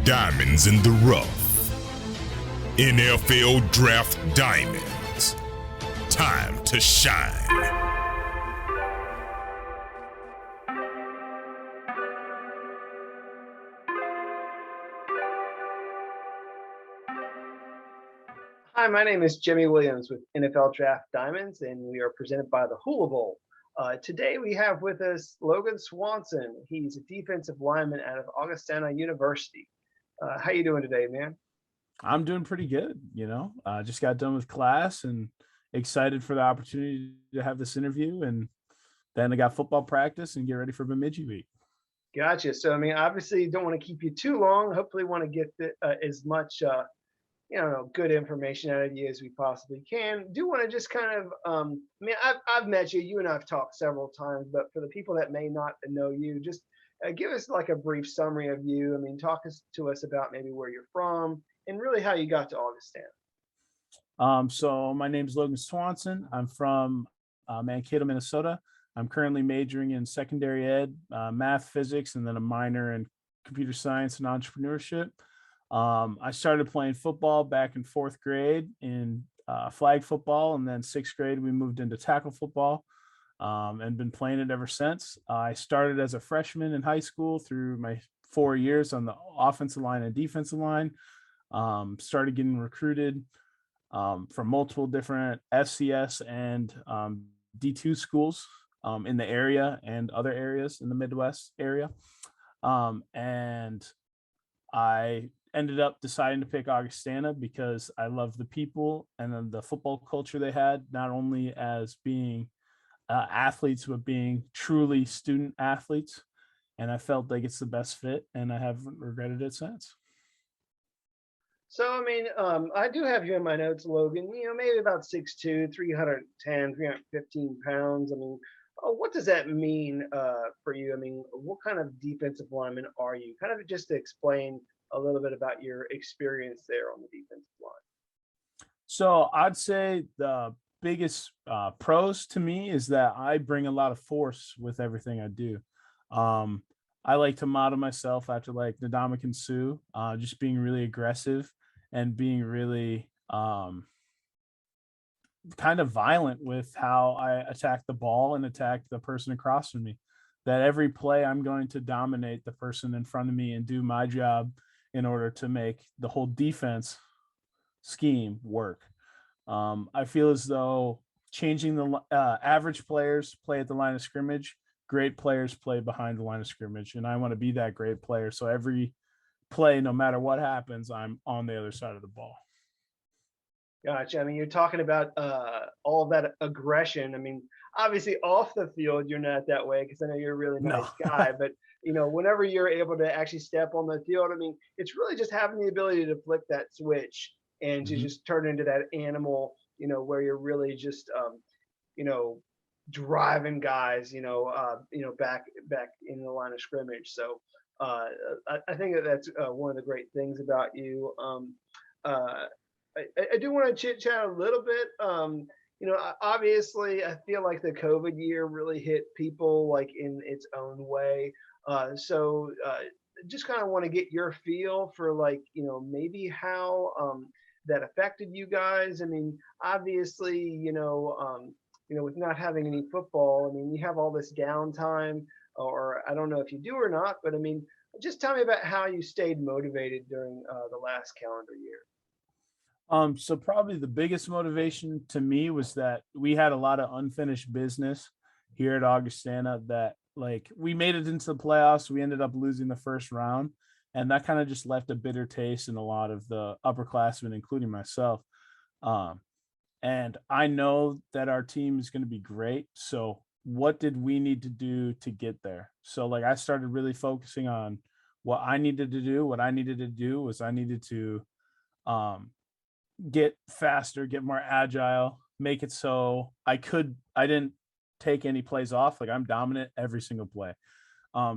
Diamonds in the rough. NFL Draft Diamonds. Time to shine. Hi, my name is Jimmy Williams with NFL Draft Diamonds, and we are presented by the Hula Bowl. Today we have with us Logan Swanson. He's a defensive lineman out of Augustana University. How you doing today, man? I'm doing pretty good. Just got done with class and excited for the opportunity to have this interview. And then I got football practice and get ready for Bemidji week. Gotcha. So, obviously don't want to keep you too long. Hopefully want to get as much good information out of you as we possibly can. Do want to just kind of, I've met you. You and I've talked several times, but for the people that may not know you, just give us like a brief summary of you. Talk to us about maybe where you're from and really how you got to Augustana. So my name is Logan Swanson. I'm from Mankato, Minnesota. I'm currently majoring in secondary ed, math, physics, and then a minor in computer science and entrepreneurship. I started playing football back in fourth grade in flag football, and then sixth grade we moved into tackle football and been playing it ever since. I started as a freshman in high school through my 4 years on the offensive line and defensive line. Started getting recruited from multiple different FCS and D2 schools in the area and other areas in the Midwest area. And I ended up deciding to pick Augustana because I love the people and then the football culture they had, not only as being athletes, but being truly student athletes. And I felt like it's the best fit, and I haven't regretted it since. So, I do have you in my notes, Logan, maybe about 6'2", 310, 315 pounds. What does that mean for you? What kind of defensive lineman are you? Kind of just to explain a little bit about your experience there on the defensive line. So I'd say the biggest pros to me is that I bring a lot of force with everything I do. I like to model myself after like Ndamukong Suh, just being really aggressive and being really kind of violent with how I attack the ball and attack the person across from me. That every play I'm going to dominate the person in front of me and do my job in order to make the whole defense scheme work. I feel as though changing the average players play at the line of scrimmage, great players play behind the line of scrimmage, and I want to be that great player. So every play, no matter what happens, I'm on the other side of the ball. Gotcha. You're talking about all of that aggression. Obviously off the field, you're not that way because I know you're a really nice guy, but whenever you're able to actually step on the field, it's really just having the ability to flip that switch and to just turn into that animal, where you're really just, driving guys, back in the line of scrimmage. So I think that's one of the great things about you. I do want to chit chat a little bit. Obviously I feel like the COVID year really hit people like in its own way. So just kind of want to get your feel for maybe how that affected you guys. Obviously, with not having any football, you have all this downtime, or I don't know if you do or not, but just tell me about how you stayed motivated during the last calendar year. So probably the biggest motivation to me was that we had a lot of unfinished business here at Augustana that we made it into the playoffs. We ended up losing the first round, and that kind of just left a bitter taste in a lot of the upperclassmen, including myself. And I know that our team is going to be great. So what did we need to do to get there? So I started really focusing on what I needed to do. What I needed to do was I needed to get faster, get more agile, make it so I didn't take any plays off. I'm dominant every single play.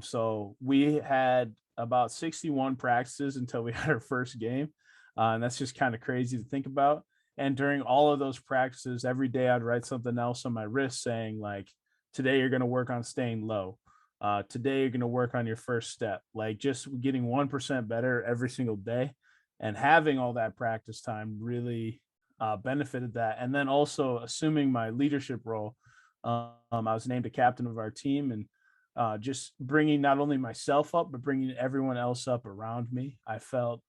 So we had about 61 practices until we had our first game. And that's just kind of crazy to think about. And during all of those practices, every day I'd write something else on my wrist saying today you're going to work on staying low. today you're going to work on your first step, like just getting 1% better every single day, and having all that practice time really benefited that. And then also assuming my leadership role, I was named a captain of our team, and just bringing not only myself up, but bringing everyone else up around me. I felt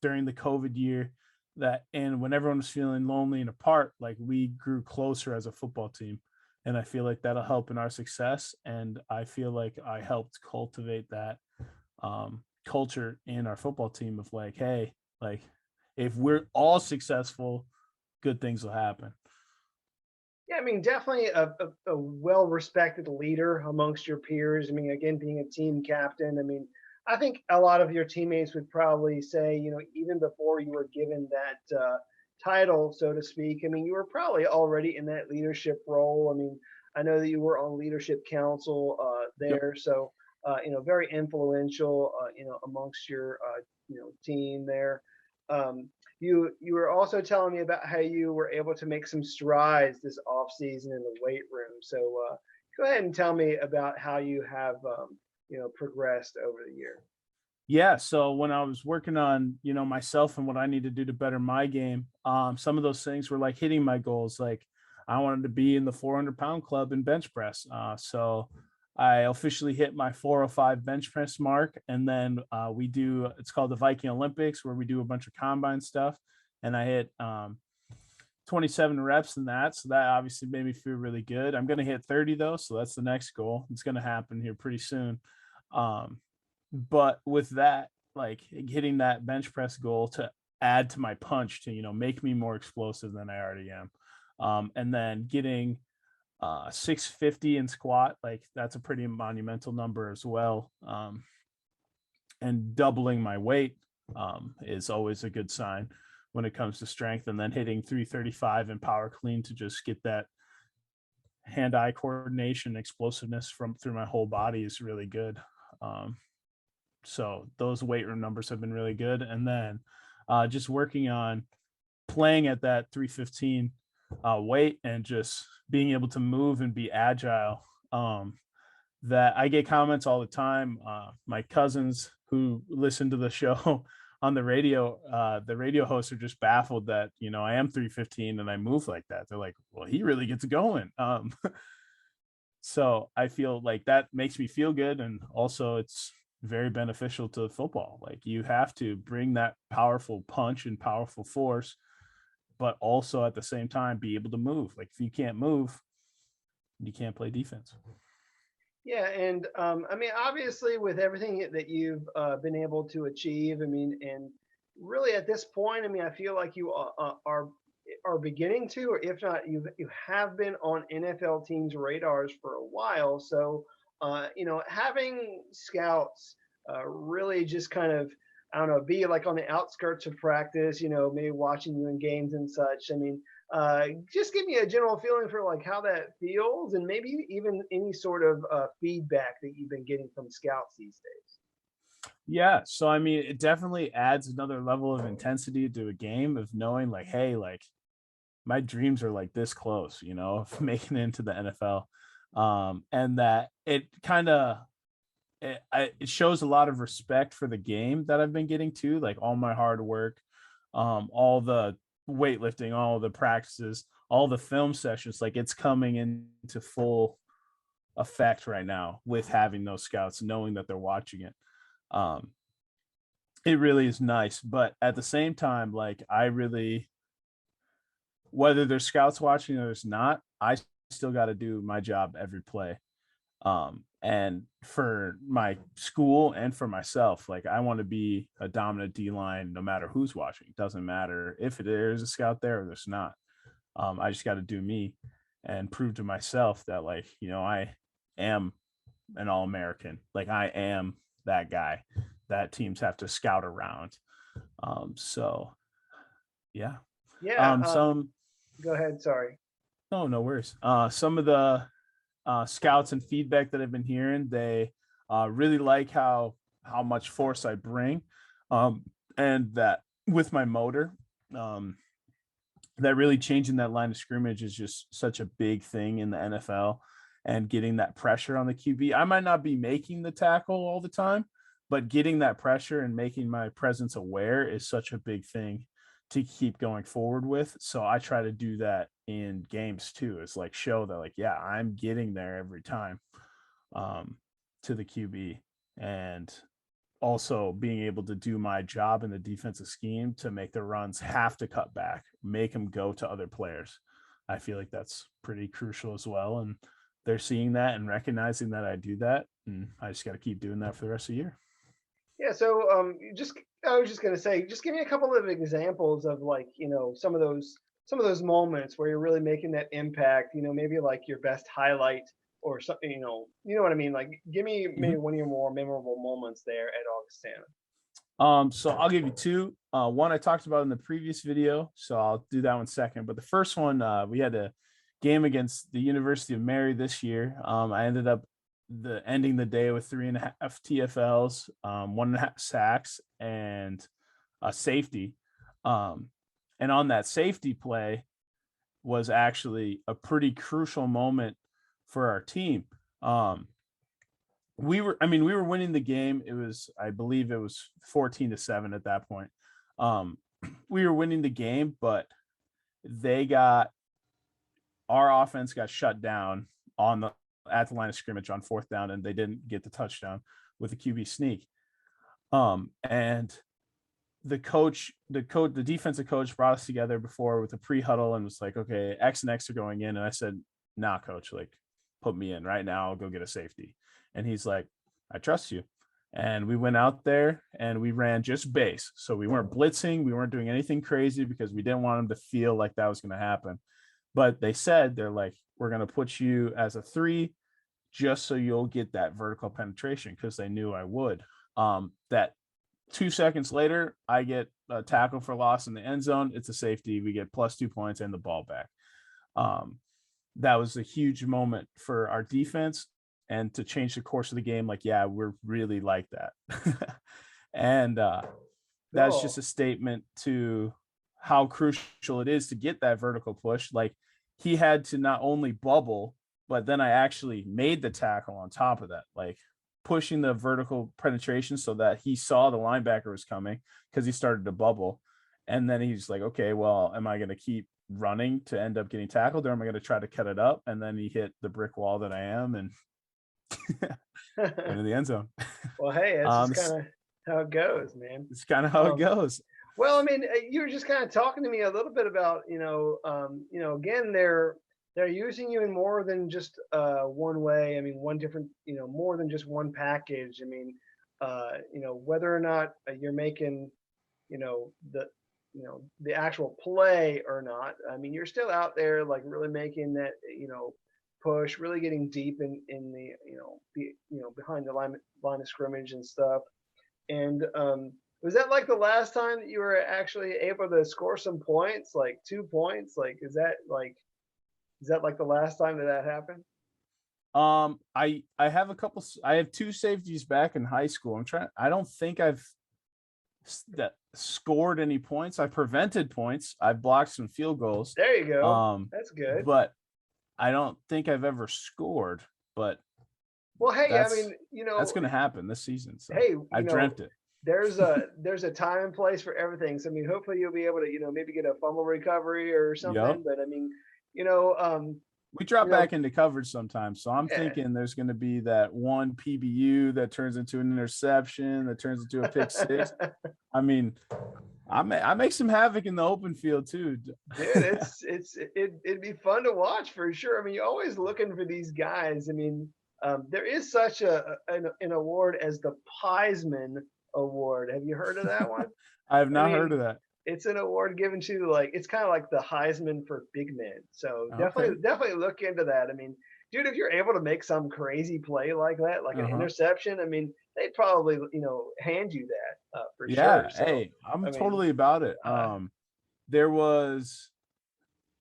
during the COVID year and when everyone was feeling lonely and apart, like we grew closer as a football team. And I feel like that'll help in our success. And I feel like I helped cultivate that culture in our football team of like, hey, like if we're all successful, good things will happen. Yeah, I mean, definitely a well-respected leader amongst your peers. I mean, again, being a team captain, I mean, I think a lot of your teammates would probably say, even before you were given that title, so to speak, I mean, you were probably already in that leadership role. I mean, I know that you were on leadership council Yep. there, so very influential, amongst your team there. Um, you were also telling me about how you were able to make some strides this off season in the weight room. So go ahead and tell me about how you have progressed over the year. Yeah. So when I was working on, myself and what I need to do to better my game, some of those things were like hitting my goals. Like I wanted to be in the 400-pound club in bench press. So I officially hit my 405 bench press mark. And then it's called the Viking Olympics, where we do a bunch of combine stuff. And I hit 27 reps in that. So that obviously made me feel really good. I'm going to hit 30 though. So that's the next goal. It's going to happen here pretty soon. But with that, like hitting that bench press goal to add to my punch to, make me more explosive than I already am. And then getting 650 in squat, like that's a pretty monumental number as well. And doubling my weight is always a good sign when it comes to strength. And then hitting 335 in power clean to just get that hand-eye coordination, explosiveness through my whole body is really good. So those weight room numbers have been really good. And then just working on playing at that 315 weight and just being able to move and be agile. That I get comments all the time. My cousins who listen to the show on the radio hosts are just baffled that, I am 315 and I move like that. They're like, well, he really gets going. So I feel like that makes me feel good. And also it's very beneficial to football. Like you have to bring that powerful punch and powerful force, but also at the same time be able to move. Like if you can't move, you can't play defense. Yeah, and I mean, obviously, with everything that you've been able to achieve, I mean, and really at this point, I mean, I feel like you are beginning to, or if not, you have been on NFL teams' radars for a while. So, having scouts really just kind of, I don't know, be like on the outskirts of practice, maybe watching you in games and such. I mean, just give me a general feeling for like how that feels, and maybe even any sort of feedback that you've been getting from scouts these days. Yeah. So, I mean, it definitely adds another level of intensity to a game of knowing like, hey, like my dreams are like this close, of making it into the NFL. And that it kind of, it shows a lot of respect for the game that I've been getting to, like all my hard work, all the weightlifting, all the practices, all the film sessions, like it's coming into full effect right now with having those scouts, knowing that they're watching it. It really is nice. But at the same time, like I really, whether there's scouts watching or there's not, I still got to do my job every play. And for my school and for myself, like I want to be a dominant D-line no matter who's watching. It doesn't matter if there's a scout there or there's not. I just got to do me and prove to myself that like, I am an All-American. Like I am that guy that teams have to scout around. So yeah. Yeah. Some Go ahead. Sorry. No worries. Some of the scouts and feedback that I've been hearing, they really like how much force I bring, and that with my motor, that really changing that line of scrimmage is just such a big thing in the NFL, and getting that pressure on the QB. I might not be making the tackle all the time, but getting that pressure and making my presence aware is such a big thing to keep going forward with. So I try to do that in games too. It's like show that like, yeah, I'm getting there every time to the QB, and also being able to do my job in the defensive scheme to make the runs have to cut back, make them go to other players. I feel like that's pretty crucial as well. And they're seeing that and recognizing that I do that. And I just got to keep doing that for the rest of the year. Yeah. So I was just gonna say, just give me a couple of examples of like, some of those moments where you're really making that impact, maybe like your best highlight or something, you know what I mean? Like give me maybe one of your more memorable moments there at Augustana. So I'll give you two. One I talked about in the previous video, so I'll do that one second. But the first one, we had a game against the University of Mary this year. I ended up ending the day with 3.5 TFLs, 1.5 sacks, and a safety. And on that safety play was actually a pretty crucial moment for our team. We were winning the game. I believe it was 14-7 at that point. We were winning the game, but our offense got shut down at the line of scrimmage on 4th down, and they didn't get the touchdown with the QB sneak. And the defensive coach brought us together before with a pre-huddle and was like, okay, X and X are going in. And I said, nah, coach, like put me in right now. I'll go get a safety. And he's like, I trust you. And we went out there and we ran just base. So we weren't blitzing. We weren't doing anything crazy because we didn't want them to feel like that was going to happen. But they're like, we're going to put you as a 3 just so you'll get that vertical penetration, because they knew I would. That 2 seconds later, I get a tackle for loss in the end zone. It's a safety. We get +2 points and the ball back. That was a huge moment for our defense, and to change the course of the game. Like, yeah, we're really like that. And that's just a statement to how crucial it is to get that vertical push. Like, he had to not only bubble, but then I actually made the tackle on top of that, like pushing the vertical penetration so that he saw the linebacker was coming because he started to bubble. And then he's like, okay, well, am I going to keep running to end up getting tackled, or am I going to try to cut it up? And then he hit the brick wall that I am and into the end zone. Well, hey, that's just kind of how it goes, man. It's kind of how it goes. Well, I mean, you were just kind of talking to me a little bit about, again, they're using you in more than just one way. I mean, one different, more than just one package. I mean, whether or not you're making, the actual play or not. I mean, you're still out there like really making that, push, really getting deep in the, behind the line of scrimmage and stuff. And was that like the last time that you were actually able to score some points, like 2 points? Like, is that like the last time that happened? I have 2 safeties back in high school. I don't think I've scored any points. I prevented points. I've blocked some field goals. There you go. That's good. But I don't think I've ever scored. But well, hey, I mean, that's going to happen this season. So hey, I dreamt it. There's a time and place for everything. So I mean, hopefully you'll be able to, maybe get a fumble recovery or something. Yep. But I mean, we drop back into coverage sometimes. So I'm thinking there's going to be that one PBU that turns into an interception, that turns into a pick 6. I mean, I make some havoc in the open field too. Dude, it'd be fun to watch for sure. I mean, you're always looking for these guys. I mean, there is such an award as the Piezman Award. Have you heard of that one? I have not heard of that. It's an award given to it's kind of like the Heisman for big men. So definitely look into that. I mean, dude, if you're able to make some crazy play like that, like an interception, I mean, they'd probably, hand you that for sure. Yeah. So, hey, I'm totally about it. There was,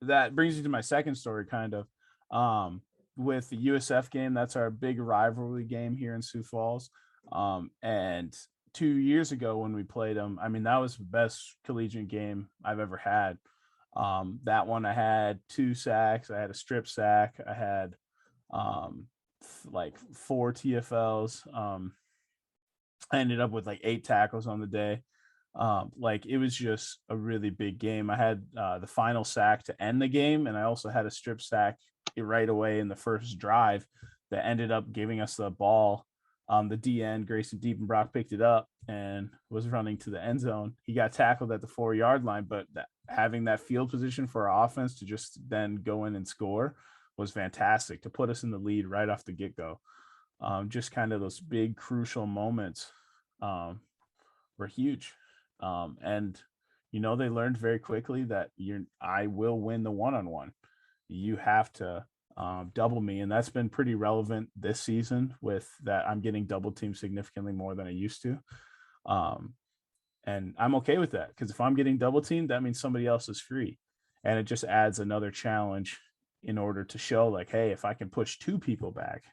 that brings me to my second story kind of, with the USF game. That's our big rivalry game here in Sioux Falls. And 2 years ago when we played them, I mean, that was the best collegiate game I've ever had. That one I had 2 sacks. I had a strip sack. I had like 4 TFLs. I ended up with like 8 tackles on the day. Like it was just a really big game. I had the final sack to end the game, and I also had a strip sack right away in the first drive that ended up giving us the ball. The DN, Grayson Diepenbrock, picked it up and was running to the end zone. He got tackled at the 4-yard line, but having that field position for our offense to just then go in and score was fantastic to put us in the lead right off the get-go. Just kind of those big crucial moments were huge. And they learned very quickly that I will win the one-on-one. You have to double me, and that's been pretty relevant this season with that. I'm getting double teamed significantly more than I used to. And I'm okay with that, because if I'm getting double teamed, that means somebody else is free. And it just adds another challenge in order to show like, hey, if I can push 2 people back,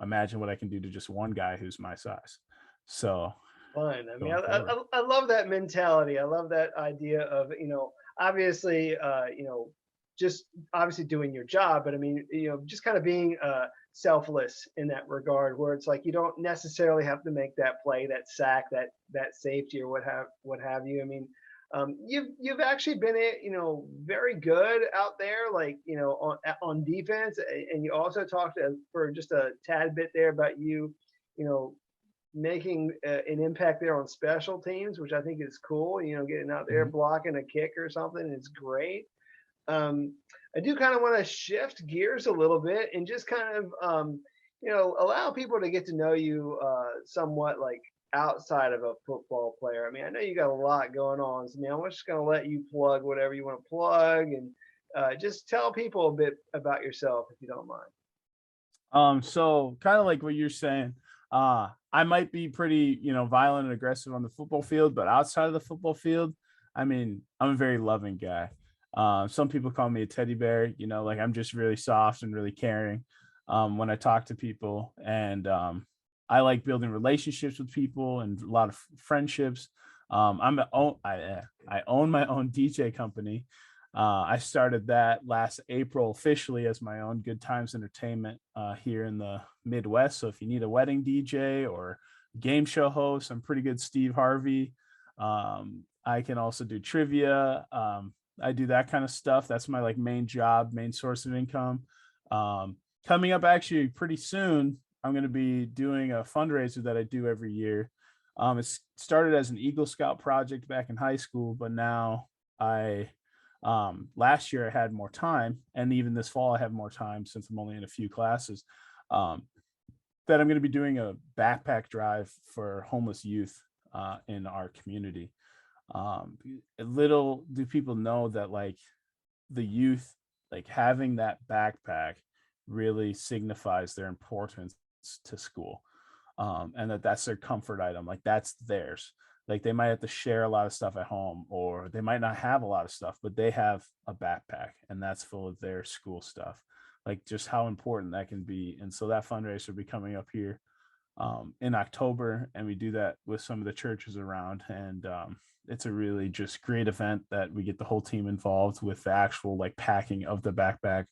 imagine what I can do to just one guy who's my size. So fun. I mean, I love that mentality. I love that idea of, obviously, just obviously doing your job, but I mean, just kind of being selfless in that regard, where it's like you don't necessarily have to make that play, that sack, that safety, or what have you. I mean, you've actually been very good out there, like on defense, and you also talked for just a tad bit there about making an impact there on special teams, which I think is cool. Getting out there blocking a kick or something is great. I do kind of want to shift gears a little bit and just kind of allow people to get to know you somewhat, like outside of a football player. I mean, I know you got a lot going on, so I'm just going to let you plug whatever you want to plug, and just tell people a bit about yourself if you don't mind. So kind of like what you're saying, I might be pretty, violent and aggressive on the football field, but outside of the football field, I mean, I'm a very loving guy. Some people call me a teddy bear, like I'm just really soft and really caring when I talk to people. And I like building relationships with people and a lot of friendships. I own my own DJ company. I started that last April officially as my own Good Times Entertainment here in the Midwest. So if you need a wedding DJ or game show host, I'm pretty good Steve Harvey. I can also do trivia. I do that kind of stuff. That's my like main job, main source of income. Coming up actually pretty soon, I'm going to be doing a fundraiser that I do every year. It started as an Eagle Scout project back in high school, but now last year I had more time, and even this fall I have more time since I'm only in a few classes, that I'm going to be doing a backpack drive for homeless youth in our community. Little do people know that like the youth, like having that backpack really signifies their importance to school, and that's their comfort item. Like that's theirs. Like they might have to share a lot of stuff at home, or they might not have a lot of stuff, but they have a backpack and that's full of their school stuff. Like just how important that can be. And so that fundraiser will be coming up here in October, and we do that with some of the churches around. And it's a really just great event that we get the whole team involved with the actual like packing of the backpack,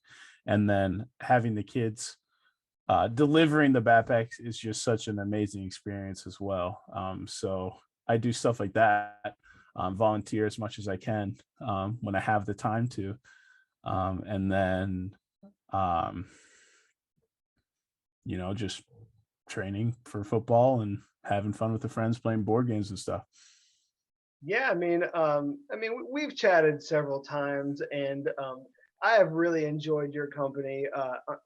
and then having the kids delivering the backpacks is just such an amazing experience as well. So I do stuff like that, volunteer as much as I can when I have the time to, and then just training for football and having fun with the friends, playing board games and stuff. Yeah, I mean, we've chatted several times, and I have really enjoyed your company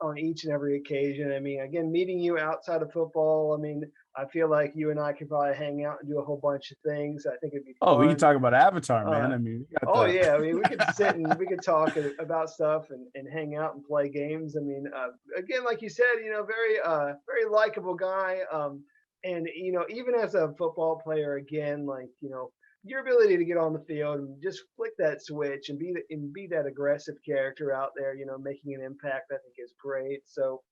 on each and every occasion. I mean, again, meeting you outside of football, I mean, I feel like you and I could probably hang out and do a whole bunch of things. I think it'd be fun. Oh, we can talk about Avatar, man. I mean, yeah, I mean, we could sit and we could talk about stuff and hang out and play games. I mean, again, like you said, very likable guy. And even as a football player, again, like your ability to get on the field and just flick that switch and be that aggressive character out there, making an impact, I think is great. So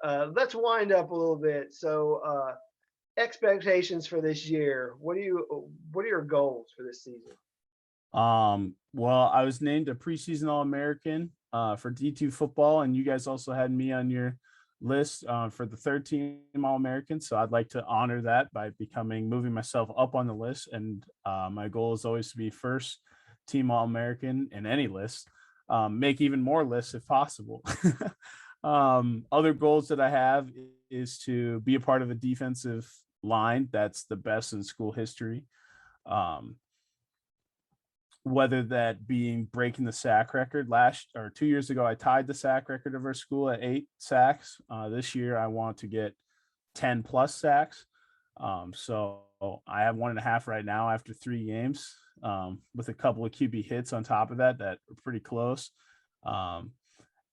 let's wind up a little bit. So expectations for this year. What are your goals for this season? Well, I was named a preseason All-American for D2 football, and you guys also had me on your list for the third team All-American. So I'd like to honor that by moving myself up on the list. And my goal is always to be first team All-American in any list, make even more lists if possible. Other goals that I have is to be a part of a defensive line that's the best in school history. Whether that being breaking the sack record 2 years ago, I tied the sack record of our school at 8 sacks. This year, I want to get 10 plus sacks. So I have 1.5 right now after 3 games, with a couple of QB hits on top of that are pretty close.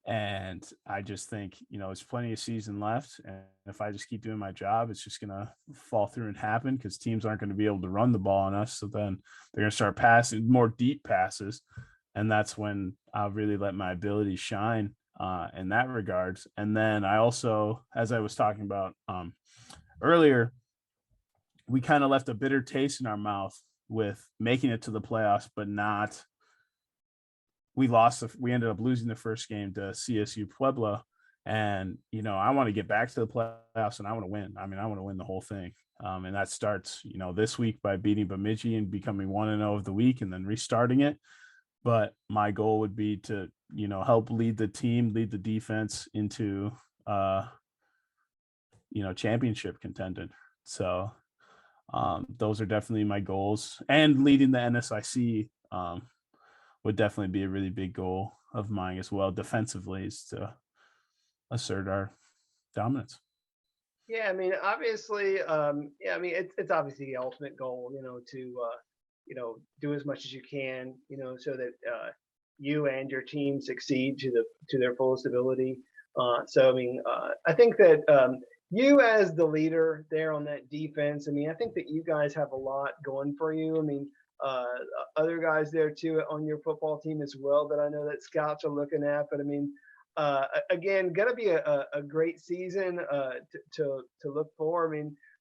And I just think, there's plenty of season left. And if I just keep doing my job, it's just going to fall through and happen because teams aren't going to be able to run the ball on us. So then they're going to start passing more deep passes. And that's when I'll really let my ability shine in that regards. And then I also, as I was talking about earlier, we kind of left a bitter taste in our mouth with making it to the playoffs, but not. We ended up losing the first game to CSU Puebla. And, I want to get back to the playoffs and I want to win. I want to win the whole thing. And that starts, this week by beating Bemidji and becoming 1-0 of the week and then restarting it. But my goal would be to, help lead the defense into, championship contended. So those are definitely my goals, and leading the NSIC, would definitely be a really big goal of mine as well. Defensively, is to assert our dominance. Yeah, obviously, it's obviously the ultimate goal, to, do as much as you can, so that you and your team succeed to their fullest ability. I think that you as the leader there on that defense, I think that you guys have a lot going for you. Other guys there too on your football team as well that I know that scouts are looking at. But again, gonna be a great season to look for.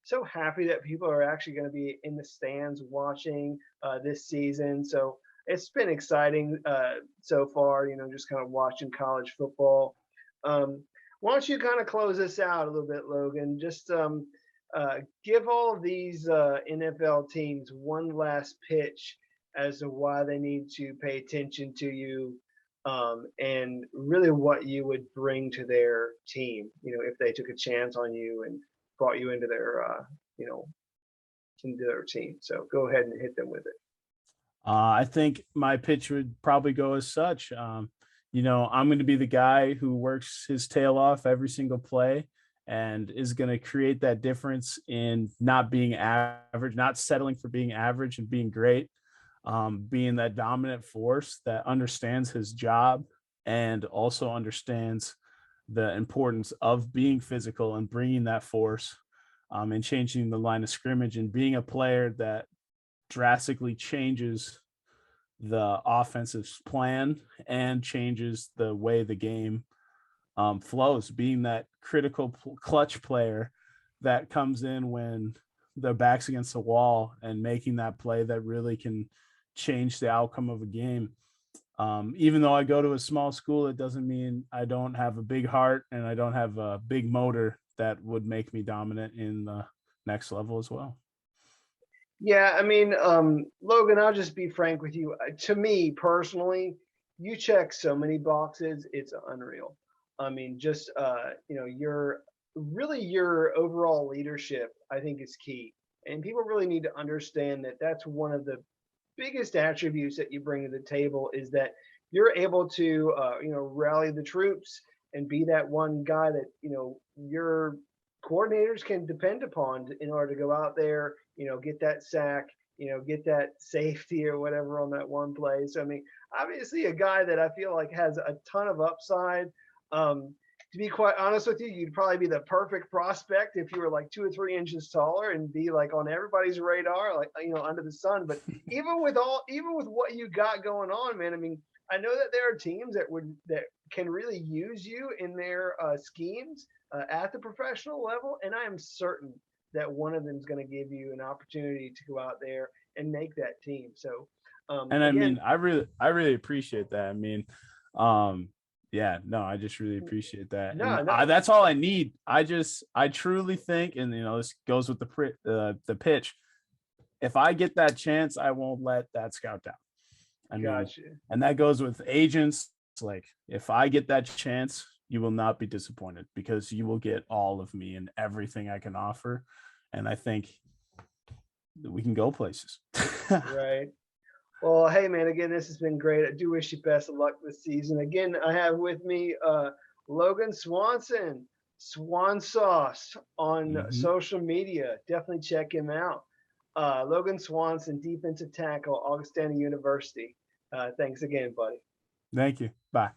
So happy that people are actually going to be in the stands watching this season. So it's been exciting so far. Just kind of watching college football. Why don't you kind of close this out a little bit, Logan? Just give all of these NFL teams one last pitch as to why they need to pay attention to you, and really what you would bring to their team, if they took a chance on you and brought you into their, into their team. So go ahead and hit them with it. I think my pitch would probably go as such. I'm going to be the guy who works his tail off every single play and is going to create that difference in not being average, not settling for being average and being great, being that dominant force that understands his job and also understands the importance of being physical and bringing that force, and changing the line of scrimmage and being a player that drastically changes the offensive plan and changes the way the game flows, being that critical clutch player that comes in when the back's against the wall and making that play that really can change the outcome of a game. Even though I go to a small school, it doesn't mean I don't have a big heart and I don't have a big motor that would make me dominant in the next level as well. Yeah, Logan, I'll just be frank with you. To me personally, you check so many boxes, it's unreal. Your overall leadership, I think, is key. And people really need to understand that that's one of the biggest attributes that you bring to the table, is that you're able to, rally the troops and be that one guy that, your coordinators can depend upon in order to go out there, get that sack, get that safety or whatever on that one play. So, obviously a guy that I feel like has a ton of upside. To be quite honest with you, you'd probably be the perfect prospect if you were like 2 or 3 inches taller and be like on everybody's radar, like, under the sun. But even with what you got going on, man, I know that there are teams that can really use you in their schemes at the professional level, and I am certain that one of them is going to give you an opportunity to go out there and make that team. So, and again, I really appreciate that. Yeah, no, I just really appreciate that. No, And no. that's all I need. I truly think, and this goes with the pitch. If I get that chance, I won't let that scout down. I mean, Gotcha. and that goes with agents. Like, if I get that chance, you will not be disappointed because you will get all of me and everything I can offer. And I think that we can go places. Right. Well, hey man, again, this has been great. I do wish you best of luck this season. Again, I have with me Logan Swanson, Swan Sauce on social media. Definitely check him out. Logan Swanson, defensive tackle, Augustana University. Thanks again, buddy. Thank you. Bye.